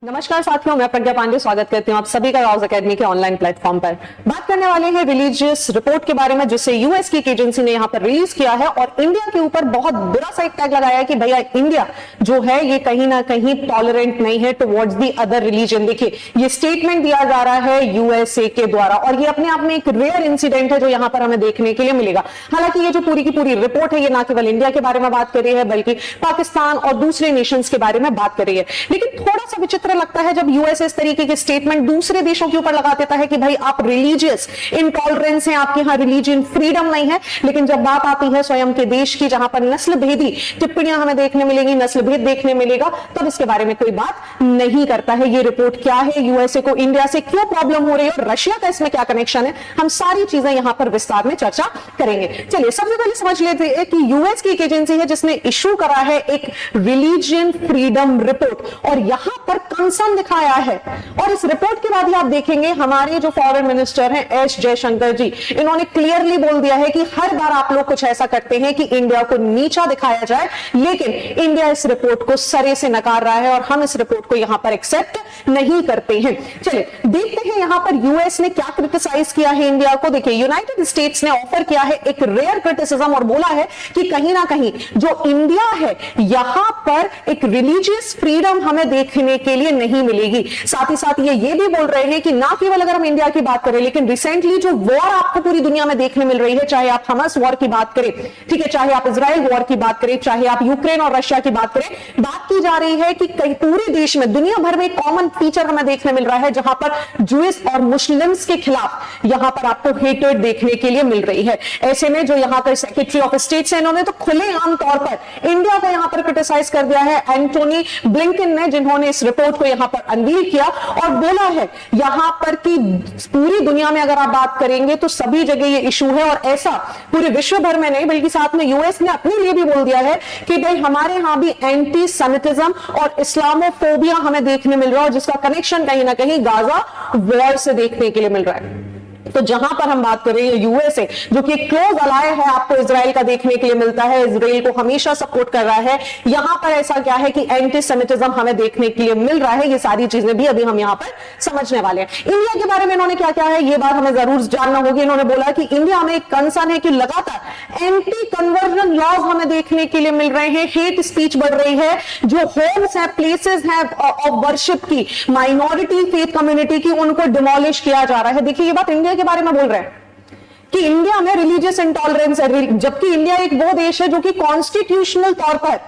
नमस्कार साथियों, मैं प्रज्ञा पांडे स्वागत करती हूं आप सभी का राउज एकेडमी के ऑनलाइन प्लेटफॉर्म पर। बात करने वाले हैं रिलीजियस रिपोर्ट के बारे में जिसे यूएस की एक एजेंसी ने यहां पर रिलीज किया है और इंडिया के ऊपर बहुत बुरा सा एक टैग लगाया है कि भैया इंडिया जो है ये कहीं ना कहीं टॉलरेंट नहीं है टुवर्ड्स दी अदर रिलीजन। देखिए ये स्टेटमेंट दिया जा रहा है यूएसए के द्वारा और ये अपने आप में एक रेयर इंसिडेंट है जो यहां पर हमें देखने के लिए मिलेगा। हालांकि ये जो पूरी की पूरी रिपोर्ट है ये ना केवल इंडिया के बारे में बात कर रही है बल्कि पाकिस्तान और दूसरे नेशंस के बारे में बात कर रही है। लेकिन थोड़ा सा विचित्र लगता है जब यूएस इस तरीके के स्टेटमेंट दूसरे देशों के ऊपर लगा देता है कि भाई आप रिलीजियस इंटॉलरेंस हैं, आपके यहां रिलीजियन फ्रीडम नहीं है। लेकिन जब बात आती है स्वयं के देश की जहां पर नस्ल भेदी टिप्पणियां हमें देखने मिलेंगी, नस्ल भेद देखने मिलेगा, तब इसके बारे में कोई बात नहीं करता है। ये रिपोर्ट क्या है, यूएसए को इंडिया से क्यों प्रॉब्लम हो रही है और रशिया का इसमें क्या कनेक्शन है, हम सारी चीजें यहां पर विस्तार में चर्चा करेंगे। चलिए सबसे पहले समझ लेते हैं कि यूएस की एक एजेंसी है जिसने इश्यू करा है एक रिलीजियन फ्रीडम रिपोर्ट और यहां पर कंसर्न दिखाया है। और इस रिपोर्ट के बाद ही आप देखेंगे हमारे जो फॉरेन मिनिस्टर हैं एस जयशंकर जी, इन्होंने क्लियरली बोल दिया है कि हर बार आप लोग कुछ ऐसा करते हैं कि इंडिया को नीचा दिखाया जाए, लेकिन इंडिया इस रिपोर्ट को सरे से नकार रहा है और हम इस रिपोर्ट को यहां पर एक्सेप्ट नहीं करते हैं। चलिए देखते हैं यहां पर यूएस ने क्या क्रिटिसाइज किया है इंडिया को। देखिए यूनाइटेड स्टेट्स ने ऑफर किया है एक रेयर क्रिटिसिज्म और बोला है कि कहीं ना कहीं जो इंडिया है यहां पर एक रिलीजियस फ्रीडम हमें देखने के लिए नहीं मिलेगी। साथ ही साथ ये भी बोल रहे हैं कि ना केवल अगर हम इंडिया की बात करें लेकिन रिसेंटली जो वॉर आपको पूरी दुनिया में देखने मिल रही है, चाहे आप हमास वॉर की बात करें, ठीक है, चाहे आप इजराइल वॉर की बात करें, चाहे आप यूक्रेन और रशिया की बात करें, बात की जा रही है कि कई पूरे देश में दुनिया भर में कॉमन फीचर हमें देखने मिल रहा है जहां पर ज्यूइश और मुस्लिम्स के खिलाफ यहां पर आपको हेटेड देखने के लिए मिल रही है। ऐसे में जो यहां का सेक्रेटरी ऑफ स्टेट है इन्होंने तो खुलेआम तौर पर इंडिया को यहां पर क्रिटिसाइज कर दिया है। एंटोनी ब्लिंकन ने, जिन्होंने इस रिपोर्ट को यहां पर अनवील किया और बोला है यहां पर कि पूरी दुनिया में अगर आप बात करेंगे तो सभी जगह ये इशू है और ऐसा पूरे विश्व भर में नहीं बल्कि साथ में यूएस ने अपने लिए भी बोल दिया है कि भाई हमारे यहां भी एंटी सेमिटिज्म और इस्लामोफोबिया हमें देखने मिल रहा है जिसका कनेक्शन कहीं ना कहीं गाजा वॉर से देखने के लिए मिल रहा है। तो जहां पर हम बात कर रहे हैं यूएसए जो कि क्लोज अलाय है आपको इजराइल का देखने के लिए मिलता है, इजराइल को हमेशा सपोर्ट कर रहा है, यहां पर ऐसा क्या है कि एंटी सेमिटिज्म हमें देखने के लिए मिल रहा है। ये सारी चीजें भी अभी हम यहां पर समझने वाले हैं। इंडिया के बारे में इन्होंने क्या क्या है ये बात हमें जरूर जानना होगी। इन्होंने बोला कि इंडिया में एक कंसर्न है कि लगातार एंटी कन्वर्जन लॉज हमें देखने के लिए मिल रहे हैं, हेट स्पीच बढ़ रही है, जो होम्स है, प्लेसेस है ऑफ वर्शिप की, माइनॉरिटी फेथ कम्युनिटी की, उनको डिमोलिश किया जा रहा है। देखिए ये बात इंडिया के बारे में बोल रहे हैं कि इंडिया में रिलीजियस इंटॉलरेंस है, जबकि इंडिया एक वो देश है जो कि कॉन्स्टिट्यूशनल तौर पर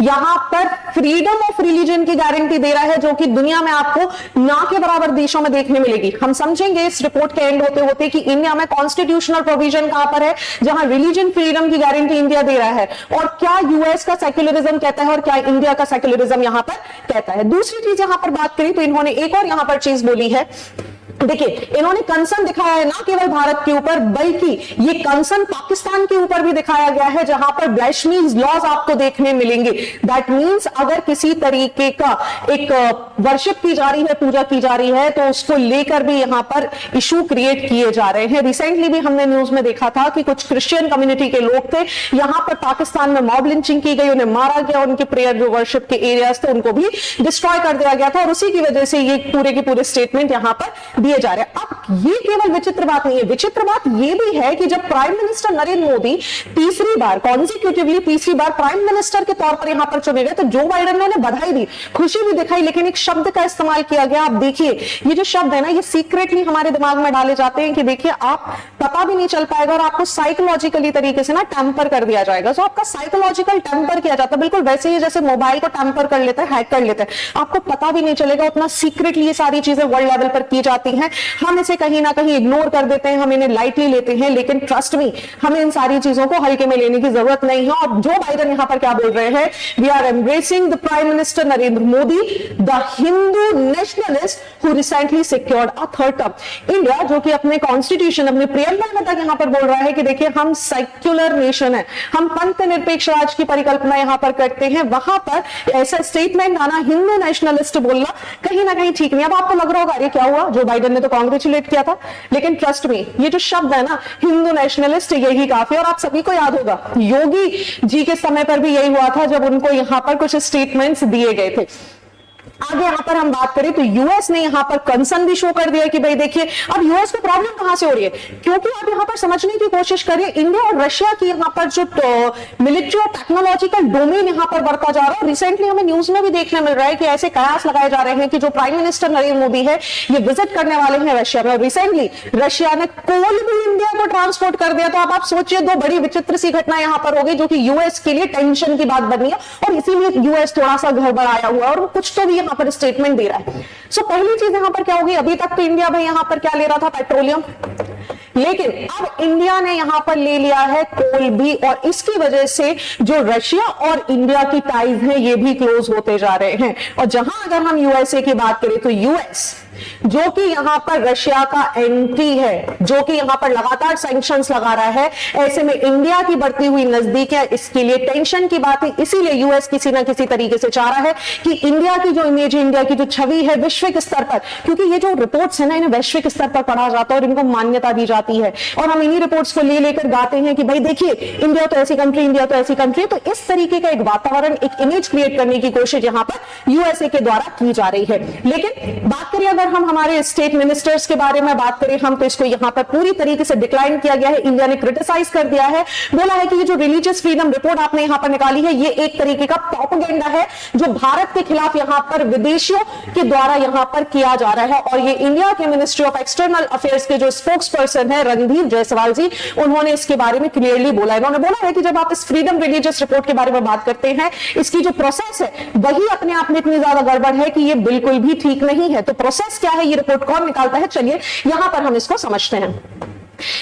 यहां पर फ्रीडम ऑफ रिलीजन की गारंटी दे रहा है जो कि दुनिया में आपको ना के बराबर देशों में देखने मिलेगी। हम समझेंगे इस रिपोर्ट के एंड होते होते कि इंडिया में कॉन्स्टिट्यूशनल प्रोविजन कहां पर है जहां रिलीजन फ्रीडम की गारंटी इंडिया दे रहा है और क्या यूएस का सेक्युलरिज्म कहता है और क्या इंडिया का सेक्युलरिज्म यहां पर कहता है। दूसरी चीज यहां पर बात करें तो इन्होंने एक और यहां पर चीज बोली है। देखिए इन्होंने कंसर्न दिखाया है ना केवल भारत के ऊपर बल्कि ये कंसर्न पाकिस्तान के ऊपर भी दिखाया गया है जहां पर ब्लैस्फेमी लॉज आपको देखने मिलेंगे। दैट मींस अगर किसी तरीके का एक वर्शिप की जा रही है, पूजा की जा रही है तो उसको लेकर भी यहां पर इशू क्रिएट किए जा रहे हैं। रिसेंटली भी हमने न्यूज में देखा था कि कुछ क्रिश्चियन कम्युनिटी के लोग थे, यहां पर पाकिस्तान में मॉब लिंचिंग की गई, उन्हें मारा गया, उनके प्रेयर जो वर्शिप के एरियाज थे उनको भी डिस्ट्रॉय कर दिया गया था और उसी की वजह से ये पूरे के पूरे स्टेटमेंट यहां पर दिए जा रहे हैं। अब ये केवल विचित्र बात नहीं है, विचित्र बात ये भी है कि जब प्राइम मिनिस्टर नरेंद्र मोदी तीसरी बार कॉन्जिक्यूटिवली तीसरी बार प्राइम मिनिस्टर के तौर पर यहां पर चुने गए तो जो बाइडेन ने बधाई दी, खुशी भी दिखाई, लेकिन एक शब्द का इस्तेमाल किया गया। आप देखिए ये जो शब्द है ना ये सीक्रेटली हमारे दिमाग में डाले जाते हैं कि देखिए आप पता भी नहीं चल पाएगा और आपको साइकोलॉजिकली तरीके से ना टेम्पर कर दिया जाएगा। तो आपका साइकोलॉजिकल टेम्पर किया जाता है बिल्कुल वैसे ही जैसे मोबाइल को टेम्पर कर लेता है, हैक कर लेता है, आपको पता भी नहीं चलेगा, उतना सीक्रेटली ये सारी चीजें वर्ल्ड लेवल पर की जाती हैं। हम इसे कहीं ना कहीं इग्नोर कर देते हैं, हम इन्हें लाइटली लेते हैं, लेकिन ट्रस्ट मी हमें इन सारी चीजों को हल्के में लेने की जरूरत नहीं है। और जो बाइडेन यहां पर क्या बोल रहे हैं, we are embracing the prime minister Narendra Modi the Hindu nationalist who recently secured a third term. India जो कि अपने कॉन्स्टिट्यूशन अपने प्रियम्बल में तक यहां पर बोल रहा है कि देखिए हम सेक्युलर नेशन है, हम पंथ निरपेक्ष राज की परिकल्पना यहां पर करते हैं, वहां पर ऐसा स्टेटमेंट आना, हिंदू नेशनलिस्ट बोलना कहीं ना कहीं ठीक नहीं। अब आपको लग रहा होगा अरे क्या हुआ, जो बाइडेन ने तो कांग्रेचुलेट किया था, लेकिन ट्रस्ट मी ये जो शब्द है ना हिंदू नेशनलिस्ट यही काफी। और आप सभी को याद होगा योगी जी के समय पर भी यही हुआ था जब उनको यहां पर कुछ स्टेटमेंट्स दिए गए थे। आगे यहां पर हम बात करें तो यूएस ने यहां पर कंसर्न भी शो कर दिया कि भाई देखिए अब यूएस को प्रॉब्लम कहां से हो रही है, क्योंकि आप यहां पर समझने की कोशिश करिए इंडिया और रशिया की यहां पर जो मिलिट्री और टेक्नोलॉजिकल डोमेन यहां पर बढ़ता जा रहा है। रिसेंटली हमें न्यूज में भी देखने मिल रहा है कि ऐसे कयास लगाए जा रहे हैं कि जो प्राइम मिनिस्टर नरेंद्र मोदी है ये विजिट करने वाले हैं रशिया में। रिसेंटली रशिया ने कोल भी इंडिया को ट्रांसपोर्ट कर दिया। तो अब आप सोचिए दो बड़ी विचित्र सी घटना यहां पर हो गई जो कि यूएस के लिए टेंशन की बात बनी है और इसीलिए यूएस थोड़ा सा गड़बड़ाया हुआ है और कुछ तो भी यहां पर स्टेटमेंट दे रहा है। सो पहली चीज यहां पर क्या होगी, अभी तक तो इंडिया भाई यहां पर क्या ले रहा था, पेट्रोलियम, लेकिन अब इंडिया ने यहां पर ले लिया है कोल भी और इसकी वजह से जो रशिया और इंडिया की टाइज हैं ये भी क्लोज होते जा रहे हैं। और जहां अगर हम यूएसए की बात करें तो यूएस जो कि यहां पर रशिया का एंटी है, जो कि यहां पर लगातार सैंक्शंस लगा रहा है, ऐसे में इंडिया की बढ़ती हुई नजदीक है, इसके लिए टेंशन की बात है। इसीलिए यूएस किसी ना किसी तरीके से चाह रहा है कि इंडिया की जो इमेज है, इंडिया की जो छवि है वैश्विक स्तर पर, क्योंकि ये जो रिपोर्ट्स है ना इन्हें वैश्विक स्तर पर पढ़ा जाता है और इनको मान्यता दी जाती है और हम इन्हीं रिपोर्ट्स को लेकर गाते हैं कि भाई देखिए इंडिया तो ऐसी कंट्री, इंडिया तो ऐसी कंट्री। तो इस तरीके का एक वातावरण, एक इमेज क्रिएट करने की कोशिश यहां पर यूएसए के द्वारा की जा रही है। लेकिन बात करिए अगर हम हमारे स्टेट मिनिस्टर्स के बारे में बात करें हम, तो इसको यहां पर पूरी तरीके से डिक्लाइन किया गया है। इंडिया ने क्रिटिसाइज कर दिया है, बोला है कि ये जो रिलीजियस फ्रीडम रिपोर्ट आपने यहां पर निकाली है ये एक तरीके का प्रोपेगेंडा है जो भारत के खिलाफ यहां पर विदेशियों के द्वारा यहां पर किया जा रहा है। और ये इंडिया के मिनिस्ट्री ऑफ एक्सटर्नल अफेयर्स के जो स्पोक्स पर्सन है रणधीर जायसवाल जी, उन्होंने इसके बारे में क्लियरली बोला है। उन्होंने बोला है कि जब आप इस फ्रीडम रिलीजियस रिपोर्ट के बारे में बात करते हैं, इसकी जो प्रोसेस है वही अपने आप में इतनी ज्यादा गड़बड़ है कि ये बिल्कुल भी ठीक नहीं है। तो प्रोसेस क्या है, ये रिपोर्ट कौन निकालता है, चलिए यहां पर हम इसको समझते हैं।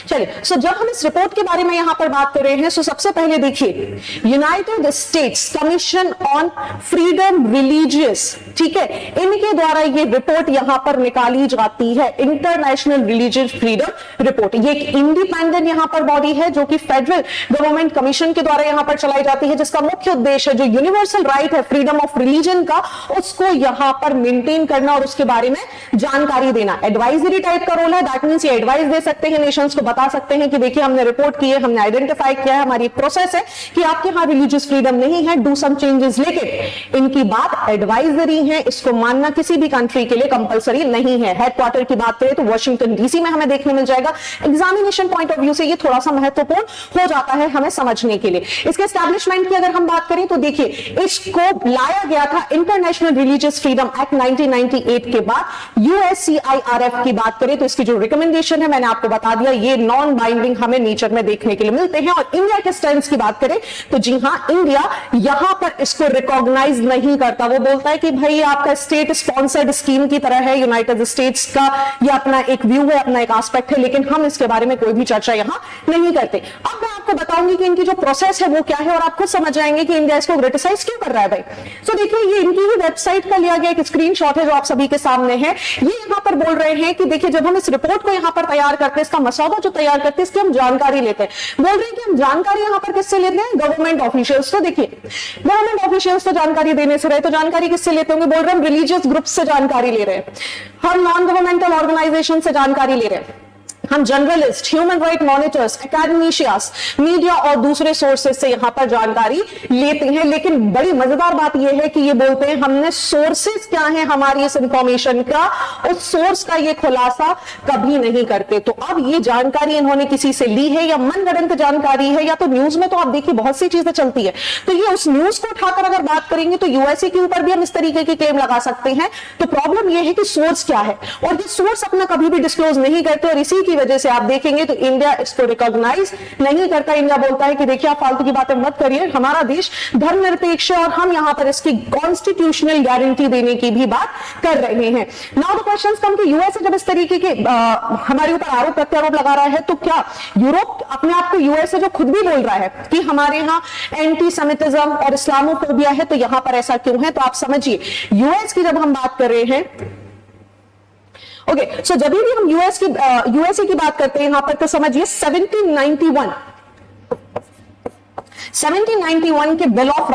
चलिए सो जब हम इस रिपोर्ट के बारे में यहां पर बात कर रहे हैं, सो सबसे पहले देखिए United states commission on freedom religious, ठीक है, इनके द्वारा ये रिपोर्ट यहां पर निकाली जाती है, इंटरनेशनल रिलीजियस फ्रीडम रिपोर्ट। ये एक इंडिपेंडेंट यहां पर बॉडी है जो कि फेडरल गवर्नमेंट कमीशन के द्वारा यहां पर चलाई जाती है, जिसका मुख्य उद्देश्य जो यूनिवर्सल राइट है फ्रीडम ऑफ रिलीजन का, उसको यहां पर मेंटेन करना और उसके बारे में जानकारी देना। एडवाइजरी टाइप का रोल है, दैट मींस ये एडवाइस दे सकते हैं नेशन को, बता सकते हैं कि देखिए हमने रिपोर्ट की है, हमने आइडेंटिफाई किया है, हमारी प्रोसेस है कि आपके यहां रिलीजियस फ्रीडम नहीं है, डू सम चेंजेस। लेकिन इनकी बात एडवाइजरी है, इसको मानना किसी भी कंट्री के लिए कंपलसरी नहीं है। हेडक्वार्टर की बात करें तो वॉशिंगटन डीसी में हमें देखने मिल जाएगा। एग्जामिनेशन पॉइंट ऑफ व्यू से ये थोड़ा सा महत्वपूर्ण हो जाता है हमें समझने के लिए। इसके एस्टैब्लिशमेंट की अगर हम बात करें तो देखिए इसको लाया गया था इंटरनेशनल रिलीजियस फ्रीडम एक्ट 1998 के बाद। यूएससीआईआरएफ की बात करें तो इसकी जो रिकमेंडेशन है मैंने आपको बता दिया, ये नॉन बाइंडिंग हमें नेचर में देखने के लिए मिलते हैं। और इंडिया के स्टैंड की बात करें तो जी हां, इंडिया यहां पर इसको रिकॉग्नाइज नहीं करता। वो बोलता है कि भाई आपका स्टेट स्पॉन्सर्ड स्कीम की तरह है, यूनाइटेड स्टेट्स का ये अपना एक व्यू है, अपना एक एस्पेक्ट है, लेकिन हम इसके बारे में कोई भी चर्चा यहां नहीं करते। अब मैं आपको बताऊंगी कि इनकी जो प्रोसेस है वो क्या है और आप खुद समझ जाएंगे कि इंडिया इसको क्रिटिसाइज क्यों कर रहा है भाई। तो देखिए ये इनकी ही वेबसाइट का लिया गया एक स्क्रीनशॉट है जो आप सभी के सामने है। ये यहां पर बोल रहे हैं कि देखिए जब हम इस रिपोर्ट को यहां पर तैयार करते हैं, इसका मसौदा जो तैयार करते हैं इसकी हम जानकारी लेते हैं। बोल रहे हैं कि हम जानकारी यहां पर किससे लेते हैं, गवर्नमेंट ऑफिशियल्स। तो देखिए गवर्नमेंट ऑफिशियल्स तो जानकारी देने से रहे, तो जानकारी किससे लेते होंगे, बोल रहे हैं रिलीजियस ग्रुप से जानकारी ले रहे हैं, हम नॉन गवर्नमेंटल ऑर्गेनाइजेशन से जानकारी ले रहे हैं, हम journalist, human right monitors, academicians, media और दूसरे सोर्सेज से यहां पर जानकारी लेते हैं। लेकिन बड़ी मजेदार बात यह है कि ये बोलते हैं हमने सोर्सेज क्या है हमारी इस इंफॉर्मेशन का, उस सोर्स का ये खुलासा कभी नहीं करते। तो अब ये जानकारी इन्होंने किसी से ली है या मनगढ़ंत जानकारी है, या तो न्यूज में तो आप देखिए बहुत सी चीजें चलती है, तो ये उस न्यूज को उठाकर अगर बात करेंगे तो यूएसए के ऊपर भी हम इस तरीके की क्लेम लगा सकते हैं। तो प्रॉब्लम यह है कि सोर्स क्या है, और ये सोर्स अपना कभी भी डिस्क्लोज नहीं करते, और इसी की वजह से आप देखेंगे तो इंडिया इसको रिकॉग्नाइज नहीं करता। इंडिया बोलता है कि देखिए आप फालतू की बातें मत करिए, हमारा देश धर्मनिरपेक्ष है और हम यहां पर इसकी कॉन्स्टिट्यूशनल गारंटी देने की भी बात कर रहे हैं। नाउ द क्वेश्चंस कम कि यूएसए जब इस तरीके के हमारे ऊपर आरोप प्रत्यारोप लगा रहा है, तो क्या यूरोप अपने आप को, यूएसए जो खुद भी बोल रहा है कि हमारे यहां एंटी सेमिटिज्म और इस्लामोफोबिया है, तो यहां पर ऐसा क्यों है। तो आप समझिए यूएस की जब हम बात कर रहे हैं, ओके, सो जब भी हम यूएसए की बात करते हैं यहां पर, तो समझिए 1791 के बिल ऑफ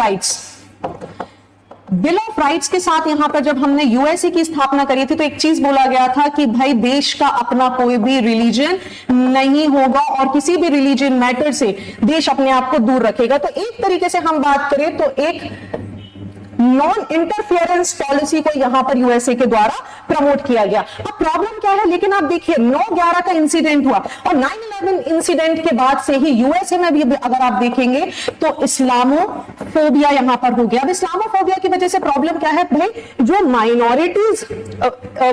राइट्स के साथ यहां पर जब हमने यूएसए की स्थापना करी थी, तो एक चीज बोला गया था कि भाई देश का अपना कोई भी रिलीजन नहीं होगा और किसी भी रिलीजन मैटर से देश अपने आप को दूर रखेगा। तो एक तरीके से हम बात करें तो एक नॉन इंटरफेरेंस पॉलिसी को यहां पर यूएसए के द्वारा प्रमोट किया गया। अब प्रॉब्लम क्या है, लेकिन आप देखिए 9/11 का इंसिडेंट हुआ और 9/11 इंसिडेंट के बाद से ही यूएसए में भी अगर आप देखेंगे तो इस्लामोफोबिया यहां पर हो गया। अब इस्लामोफोबिया की वजह से प्रॉब्लम क्या है भाई, जो माइनॉरिटीज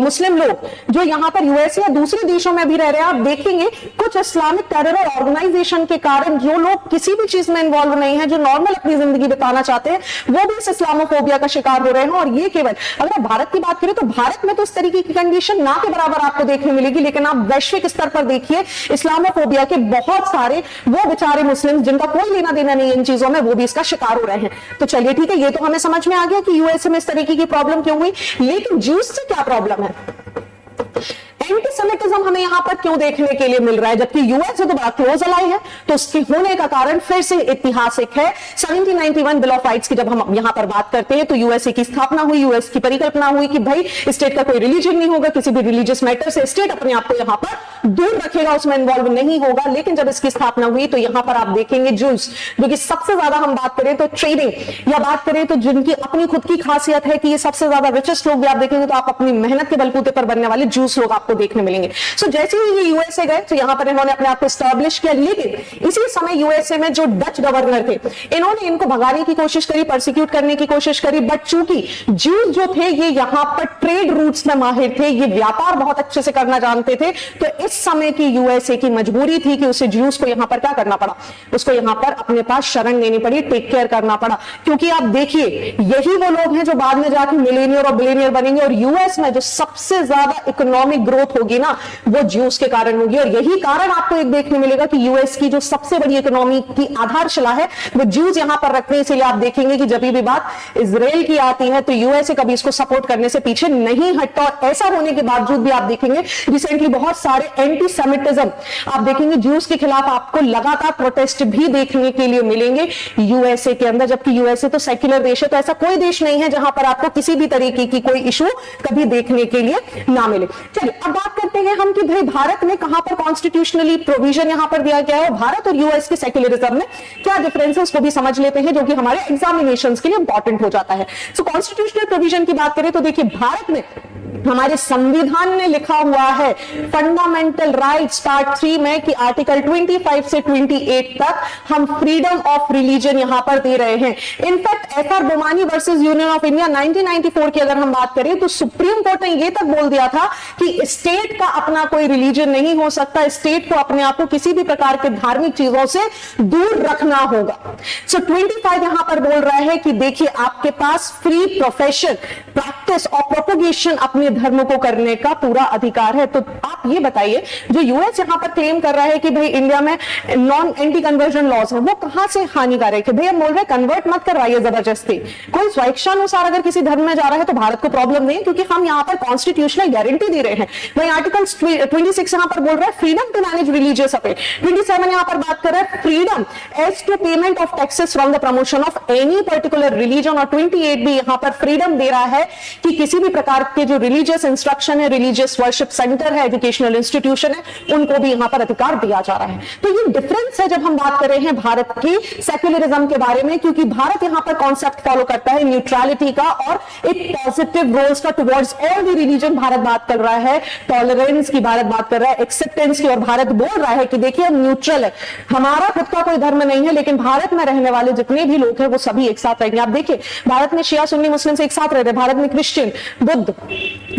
मुस्लिम लोग जो यहां पर यूएसए या दूसरे देशों में भी रह रहे हैं, आप देखेंगे कुछ इस्लामिक टेरर ऑर्गेनाइजेशन के कारण जो लोग किसी भी चीज में इन्वॉल्व नहीं है, जो नॉर्मल अपनी जिंदगी बिताना चाहते हैं, वो भी इस इस्लामोफोबिया का शिकार हो रहे हैं। और ये केवल अगर आप भारत की बात करें तो भारत में तो इस तरीके की कंडीशन ना के बराबर आपको देखने मिलेगी, लेकिन आप वैश्विक स्तर पर देखिए इस्लामोफोबिया के बहुत सारे वो बेचारे मुस्लिम जिनका कोई लेना देना नहीं इन चीजों में, वो भी इसका शिकार हो रहे हैं। तो चलिए ठीक है, ये तो हमें समझ में आ गया कि यूएसए में इस तरीके की प्रॉब्लम क्यों हुई, लेकिन ज्यूज से क्या प्रॉब्लम है, एंटीसेमिटिज्म हमें यहां पर क्यों देखने के लिए मिल रहा है, जबकि यूएस से तो बड़ा क्लोज अलाई है। तो उसके होने का कारण फिर से ऐतिहासिक है। 1791 बिल ऑफ राइट्स की जब हम यहां पर बात करते हैं तो यूएसए की स्थापना हुई, यूएस की परिकल्पना हुई कि भाई स्टेट का कोई रिलीजन नहीं होगा, किसी भी रिलीजियस मैटर से स्टेट अपने आप को यहां पर दूर रखेगा, उसमें इन्वॉल्व नहीं होगा। लेकिन जब इसकी स्थापना हुई तो यहां पर आप देखेंगे जूस, जो कि सबसे ज्यादा हम बात करें तो ट्रेडिंग या बात करें तो जिनकी अपनी खुद की खासियत है कि ये सबसे ज्यादा रिचेस्ट लोग भी आप देखेंगे तो आप अपनी मेहनत के बलबूते पर बनने वाले जूस लोग आपको देखने मिलेंगे। सो जैसे ही ये यूएसए गए तो यहां पर इन्होंने अपने आप को एस्टैब्लिश किया, लेकिन इसी समय यूएसए में जो डच गवर्नर थे इन्होंने इनको भगाने की कोशिश करी, परसिक्यूट करने की कोशिश करी, बट चूंकि ज्यूज जो थे ये यहां पर ट्रेड रूट्स में माहिर थे, ये व्यापार बहुत अच्छे से करना जानते थे, तो इस समय की यूएसए की मजबूरी थी कि उसे ज्यूज को यहां पर क्या करना पड़ा, उसको यहां पर अपने पास शरण लेनी पड़ी, टेक केयर करना पड़ा। क्योंकि आप देखिए यही वो लोग हैं जो बाद में जाकर मिलेनियर और बिलियनियर बनेंगे, और यूएस में जो सबसे ज्यादा इकोनॉमिक ग्रोथ होगी ना वो ज्यूस के कारण होगी। और यही कारण आपको एक देखने मिलेगा कि यूएस की जो सबसे बड़ी इकोनॉमी की आधारशिला है वो ज्यूस यहां पर रखते हैं। इसलिए आप देखेंगे कि जब भी बात इजराइल की आती है तो यूएसए कभी इसको सपोर्ट करने से पीछे नहीं हटता। और ऐसा होने के बावजूद भी आप देखेंगे रिसेंटली बहुत सारे एंटी सेमिटिज्म आप देखेंगे ज्यूस के खिलाफ आपको लगातार प्रोटेस्ट भी देखने के लिए मिलेंगे यूएसए के अंदर, जबकि यूएसए तो सेक्युलर देश है, तो ऐसा कोई देश नहीं है जहां पर आपको किसी भी तरीके की कोई इशू कभी देखने के लिए ना मिले। चलिए अब बात करते हैं हम कि भाई भारत में कहां पर कॉन्स्टिट्यूशनली प्रोविजन यहां पर दिया गया है, भारत और यूएस के सेक्युलरिज्म में क्या डिफरेंसेस को भी समझ लेते हैं, जो कि हमारे एग्जामिनेशंस के लिए इंपॉर्टेंट हो जाता है। सो कॉन्स्टिट्यूशनल प्रोविजन की बात करें तो देखिए भारत में हमारे संविधान में लिखा हुआ है फंडामेंटल राइट्स पार्ट 3 में कि आर्टिकल 25 से 28 तक हम फ्रीडम ऑफ रिलीजन यहां पर दे रहे हैं। In fact FR Bommai versus Union of India 1994 की अगर हम बात करें तो सुप्रीम कोर्ट ने यह तक बोल दिया था कि स्टेट का अपना कोई रिलीजन नहीं हो सकता, स्टेट को अपने आप को किसी भी प्रकार के धार्मिक चीजों से दूर रखना होगा। सो 25 यहां पर बोल रहा है कि देखिए आपके पास फ्री प्रोफेशन, प्रैक्टिस और प्रोपोगेशन अपने धर्म को करने का पूरा अधिकार है। तो आप ये बताइए जो यूएस यहां पर क्लेम कर रहा है कि भाई इंडिया में नॉन एंटी कन्वर्जन लॉज है, वो कहां से हानिकारक है? भाई हम बोल रहे हैं कन्वर्ट मत करवाइए जबरदस्ती, कोई स्वेच्छानुसार अगर किसी धर्म में जा रहा है तो भारत को प्रॉब्लम नहीं है, क्योंकि हम यहां पर कॉन्स्टिट्यूशनल गारंटी दे रहे हैं। वही आर्टिकल 26 यहां पर बोल रहा है freedom to manage religious affair, 27 यहां पर बात कर रहा है freedom as to payment of taxes from the promotion of any particular religion, और 28 भी यहां पर फ्रीडम दे रहा है कि किसी भी प्रकार के जो रिलीजियस इंस्ट्रक्शन है, रिलीजियस वर्शिप सेंटर है, एजुकेशनल इंस्टीट्यूशन है, उनको भी यहां पर अधिकार दिया जा रहा है। तो ये डिफरेंस है जब हम बात कर रहे हैं भारत की सेक्युलरिज्म के बारे में, क्योंकि भारत यहां पर कॉन्सेप्ट फॉलो करता है न्यूट्रलिटी का और एक पॉजिटिव रोल्स का towards all the religion. Bharat बात कर रहा है टॉलरेंस की, भारत बात कर रहा है एक्सेप्टेंस की, और भारत बोल रहा है कि देखिए हम न्यूट्रल है, हमारा खुद का कोई धर्म नहीं है, लेकिन भारत में रहने वाले जितने भी लोग हैं वो सभी एक साथ रहेंगे। आप देखिए भारत में शिया सुन्नी मुस्लिम एक साथ रहते हैं, भारत में क्रिश्चियन, बुद्ध,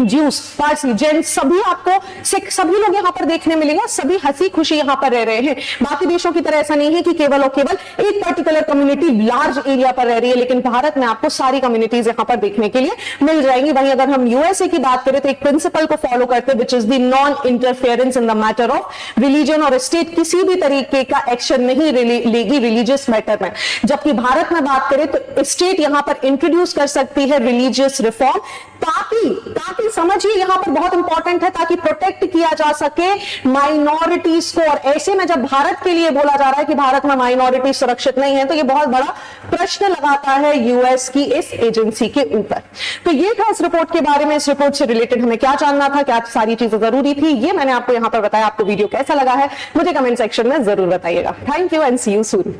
ज्यूस, पारसी, जैन, सभी आपको सिख, सभी लोग यहां पर देखने मिलेंगे, सभी हंसी खुशी यहां पर रह रहे हैं। बाकी देशों की तरह ऐसा नहीं है कि केवल और केवल एक पर्टिकुलर कम्युनिटी लार्ज एरिया पर रह रही है, लेकिन भारत में आपको सारी कम्युनिटीज यहां पर देखने के लिए मिल जाएंगी। वहीं अगर हम यूएसए की बात करें तो एक प्रिंसिपल को फॉलो करते हैं which is the non interference in the matter of religion, और स्टेट किसी भी तरीके का एक्शन नहीं लेगी रिलीजियस मैटर में। जबकि भारत में बात करें तो स्टेट यहां पर इंट्रोड्यूस कर सकती है रिलीजियस रिफॉर्म, ताकि समझिए यहां पर बहुत इंपॉर्टेंट है, ताकि प्रोटेक्ट किया जा सके माइनॉरिटीज को। और ऐसे में जब भारत के लिए बोला जा रहा है कि भारत में माइनॉरिटी सुरक्षित नहीं है, तो ये बहुत बड़ा प्रश्न लगाता है यूएस की इस एजेंसी के ऊपर। तो ये था इस रिपोर्ट के बारे में, इस रिपोर्ट से रिलेटेड हमें क्या जानना था, क्या सारी चीजें जरूरी थी, ये मैंने आपको यहां पर बताया। आपको वीडियो कैसा लगा है मुझे कमेंट सेक्शन में जरूर बताइएगा। Thank you and see you soon.